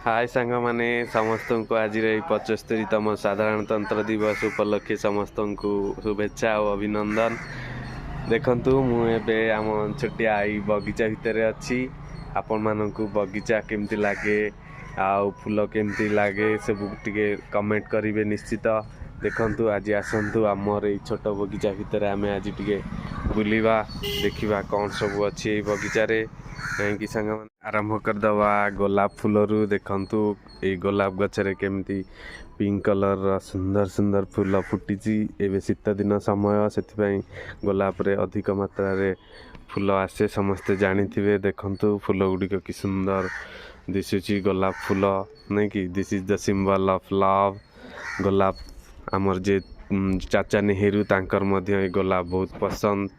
हाय सांग माने समस्त को आज 75तम साधारणतंत्र दिवस उपलक्षे समस्त को शुभेच्छा और अभिनंदन। देखंतु मुझे आम छोटिया आई बगीचा भितर अच्छी आपण मानू बगीचा केमती लगे आउ फूल केमती लगे सब टे कमेंट करेंगे निश्चित। देखंतु आज आसतु आमर ये छोट बगीचा भितर आम आज टे बुलवा देखा कौन सब अच्छी बगीचारे कहीं सांग आरंभ करदवा गोलाप फूलरू। देखंतु ये गोलाप गचरे केमती पिंक कलर सुंदर सुंदर फूल फुटी एवं शीत दिन समय से गोलाप रे अधिक मात्रा रे फूल आसे समस्ते जानी। देखंतु फूल गुड़िक कि सुंदर दिशुची गोलाप फूल नहीं कि this is the symbol of love. गोलाप आमर जे चाचा नेहरू तांकर मध्य गोलाप बहुत पसंद।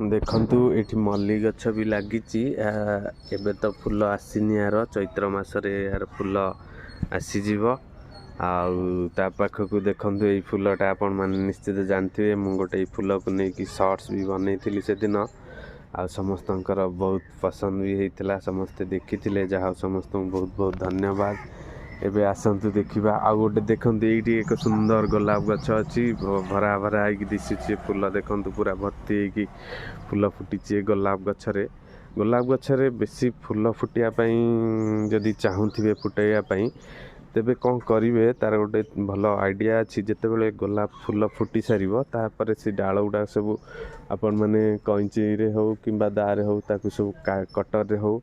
देखंतु एठी मल्ली गछ भी लगी एबे तो फूल आसीनी यार चैत्र मासरे यार फूल आसीजीव आउ ता पाखकु देखंतु ये फूलटा आपण माने निश्चित जानथिबे। मु गोटे फूल को नेकी शॉर्ट्स भी बनैथिली से दिन आ समस्तंकर बहुत पसंद भी हेतिला समस्ते देखिथिले जहा समस्त बहुत बहुत धन्यवाद। एबे आसंतु देखिबा आ गोटे देखंतु एठी एक सुंदर गोलाप गछ अछि भरा भरा आइक दिसुछि फूल। देखंतु पूरा भर्ती होइकी फूल फुटी गोलाप गछरे बेसी फूल फुटिया पई जदि चाहूथिबे फुटैया पई तेबे कौन करिवे तार गोटे भल आइडिया अच्छी। जितेबाला गोलाप फूल फुटी सारिबो तापर से डाल गुड़ा सब आपण माने कैंची रे हो किंबा दारे हो ताकू सब कटर रे हो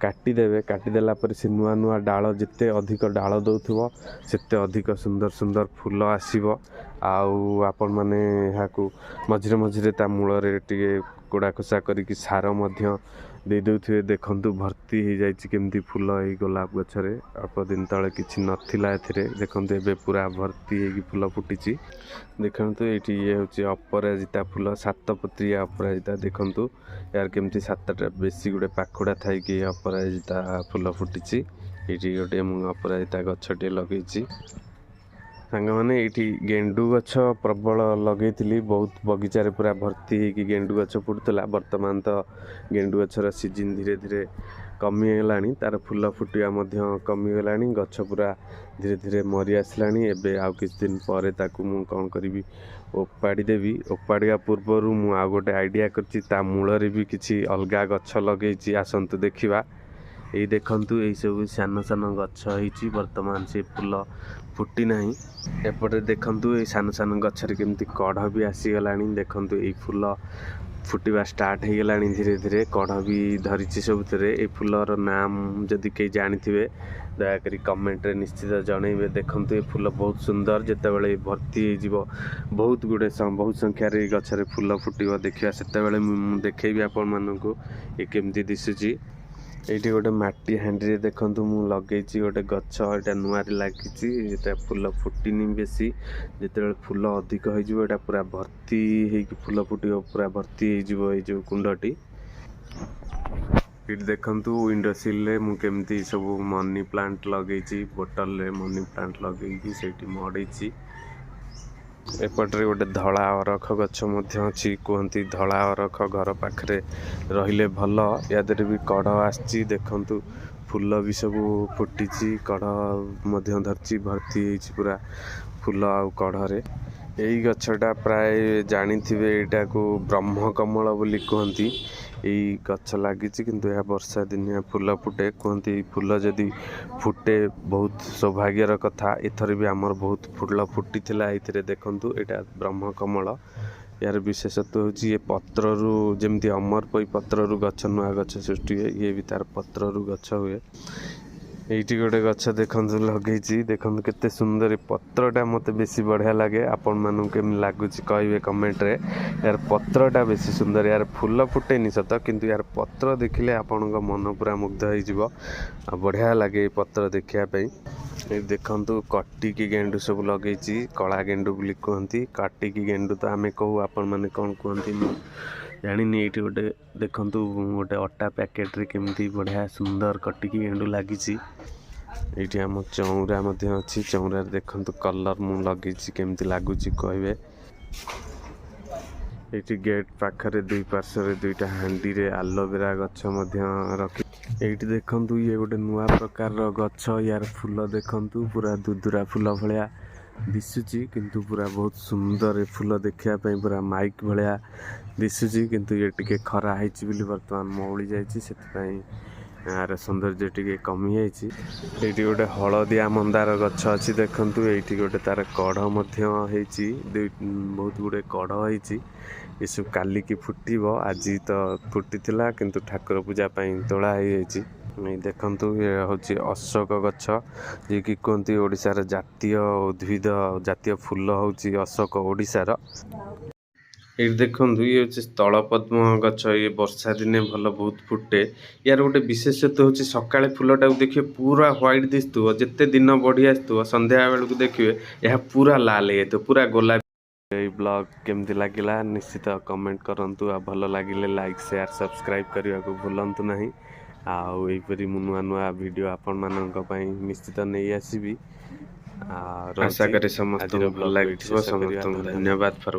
काटिदेवे। काटिदेला पर से नुआ नुआ डाल जिते अधिक डाल दौथिबो सेते अधिक सुंदर सुंदर फूल आसीबो। आउ आपण माने याकू मझिरे मझिरे ता मूल रे टिके कोड़ा खोसा करिकी सार मध्य दे दउथिबे। देखंतु भर्ती हो जाइछि केमती फूल ए गोलाप गछरे अल्प दिन तळे किछि नथिला एथिरे। देखंतु एबे पूरा भर्ती हेकी फूल फुटिछि। देखंतु एठी ये होछि अपराजिता फूल सातपत्रिया अपराजिता। देखंतु यार केमती सातटा बेसी गुडे पाखुडा थाई कि अपराजिता फूल फुटिछि। एठी गोटे मु अपराजिता गछटे लगेछि सांग माने। एठी गेंडू गछ प्रबल लगेइथिली बहुत बगीचारे पूरा भर्ती होइकी गेंडू गछ फुटुतला। वर्तमान तो गेंडू गछर सीजन धीरे धीरे कमी गलानी तार फूल फुटिया मध्य कमी गलानी गछ पूरा धीरे धीरे मरी आसलानी। एबे आउ किछ दिन परे ताकू मु कोन करिवि ओपाड़ी देवी। ओपाड़िया पूर्वरु मु आ गोटे आइडिया करछि ता मूल रे भी किछि अलगा गछ लगेइछि आसंतु देखिबा। एई देखंतु एई सब सान सान गछ होइछि वर्तमान से फूल फुटी नाही। एपटे देखंतु ए सान सान गछरे केमती कढ़ भी आसी गलानी। देखंतु ए फूल फुटिबा स्टार्ट हो गलानी धीरे धीरे कढ़ भी धरिछि सबुतरे। ए फूलर नाम जदि के जानिथिबे दया करी कमेंट रे निश्चित जणैबे। देखंतु ए फूल बहुत सुंदर जेतेबेले भर्ती हो जिवो बहुत गुडे बहुत संख्या रे गछरे फूल फुटिबो देखिबा सेतेबेले मु देखैबी आपण मानकू ए केमती दिसुछि। एठी गोटे माटी हांडी रे देखंतु मु लगेछि गोटे गछ एटा नुआरे लागिछि एटा फूल फुटिनी बेसी जेतेबेले फूल अधिक हो जिवो एटा पूरा भर्ती हेकी फूल फुटिबो पूरा भर्ती हो जिवो ए जो कुंडटी। इट देखंतु विंडो सिल रे मु केमती सब मनी प्लांट लगेछि बोतल रे मनी प्लांट लगेछि सेठी मडैछि। एपटरे गोटे धला अरख गछ मध्य अछि कहंती धला अरख घर पाखरे रहिले भल यादरे भी कढ़ आछि। देखंतु फूल भी सब फुटिछि कढ़ मध्य धरछि भर्ती हेछि पूरा फूल आउ कढ़रे। एई गछटा प्राय जानिथिबे एटा को ब्रह्म कमल बोली कहंती। एई गछ लागिछि किंतु या वर्षा दिनिया फूल फुटे कहंती फूल जदि फुटे बहुत सौभाग्यर कथा। एथर भी आमर बहुत फूल फुटी थिला एथिरे देखंतु एटा ब्रह्म कमल। यार विशेषत्व होछि ये पत्ररु जेमती अमर पई पत्ररु गछ नुआ गछ सृष्टि हुए ये भी तार पत्ररु गछ हुए। एइटी गोटे गछ देखंतु लगेछि देखंतु केते सुंदर पत्रटा मते बेसी बढ़िया लागे। आपण मानु केम लागुछि कहबे कमेंट रे। यार पत्रटा बेसी सुंदर यार फूल फुटेनी सत किंतु यार पत्र देखिले आपनक मन पूरा मुग्ध होई जिवो बढ़िया लागे पत्र देखिया पई। ए देखंतु कट्टी की गेंडू सब लगेछि कला गेंडू बोली कहंती। काटी की गेंडू तो आमे कहू आपण माने कोन कहंती मु जानिनी। एठी गोटे देखंतु गोटे अट्टा पैकेट रे केमती बढ़िया सुंदर कट्टी की गेंडू लागिछि। एठी हम चौरा मध्य अछि चौरा देखंतु कलर मु लगेछि केमती लागुछि कहबे। एठी गेट पाखरे दुई पार्श्व रे दुईटा हांडी रे एलोवेरा गछ मध्य रखि ଏଇଠି ଦେଖନ୍ତୁ ଇଏ ଗୋଟେ ନୂଆ ପ୍ରକାରର ଗଛ। ୟାର ଫୁଲ ଦେଖନ୍ତୁ ପୁରା ଦୁଦୁରା ଫୁଲ ଭଳିଆ ଦିଶୁଛି, କିନ୍ତୁ ପୁରା ବହୁତ ସୁନ୍ଦର ଏ ଫୁଲ ଦେଖିବା ପାଇଁ ପୁରା ମାଇକ୍ ଭଳିଆ ଦିଶୁଛି। କିନ୍ତୁ ଇଏ ଟିକେ ଖରା ହେଇଛି ବୋଲି ବର୍ତ୍ତମାନ ମଉଳି ଯାଇଛି, ସେଥିପାଇଁ ଆର ସୌନ୍ଦର୍ଯ୍ୟ ଟିକେ କମିଯାଇଛି। ଏଇଠି ଗୋଟେ ହଳଦିଆ ମନ୍ଦାର ଗଛ ଅଛି ଦେଖନ୍ତୁ। ଏଇଠି ଗୋଟେ ତାର କଢ଼ ମଧ୍ୟ ହେଇଛି, ବହୁତ ଗୁଡ଼ିଏ କଢ଼ ହେଇଛି। ଏସବୁ କାଲିକି ଫୁଟିବ, ଆଜି ତ ଫୁଟିଥିଲା କିନ୍ତୁ ଠାକୁର ପୂଜା ପାଇଁ ତୋଳା ହେଇଯାଇଛି। ଦେଖନ୍ତୁ ଇଏ ହେଉଛି ଅଶୋକ ଗଛ, ଯିଏକି କୁହନ୍ତି ଓଡ଼ିଶାର ଜାତୀୟ ଉଦ୍ଭିଦ, ଜାତୀୟ ଫୁଲ ହେଉଛି ଅଶୋକ ଓଡ଼ିଶାର। ଏଇଠି ଦେଖନ୍ତୁ ଇଏ ହେଉଛି ସ୍ଥଳପଦ୍ମ ଗଛ। ଇଏ ବର୍ଷା ଦିନେ ଭଲ ବହୁତ ଫୁଟେ। ୟାର ଗୋଟେ ବିଶେଷତ୍ୱ ହେଉଛି ସକାଳେ ଫୁଲଟାକୁ ଦେଖିବେ ପୁରା ହ୍ୱାଇଟ୍ ଦିଶୁଥିବ, ଯେତେ ଦିନ ବଢ଼ି ଆସିଥିବ ସନ୍ଧ୍ୟା ବେଳକୁ ଦେଖିବେ ଏହା ପୁରା ଲାଲ ହେଇଯାଇଥିବ, ପୁରା ଗୋଲାପୀ। ଏଇ ବ୍ଲଗ କେମିତି ଲାଗିଲା ନିଶ୍ଚିତ କମେଣ୍ଟ କରନ୍ତୁ, ଆଉ ଭଲ ଲାଗିଲେ ଲାଇକ୍ ସେୟାର ସବସ୍କ୍ରାଇବ୍ କରିବାକୁ ଭୁଲନ୍ତୁ ନାହିଁ। ଆଉ ଏହିପରି ମୁଁ ନୂଆ ନୂଆ ଭିଡ଼ିଓ ଆପଣମାନଙ୍କ ପାଇଁ ନିଶ୍ଚିତ ନେଇ ଆସିବି। ଆଶା କରେ ସମସ୍ତଙ୍କୁ ଭଲ ଲାଗିଥିବ। ସମସ୍ତଙ୍କୁ ଧନ୍ୟବାଦ।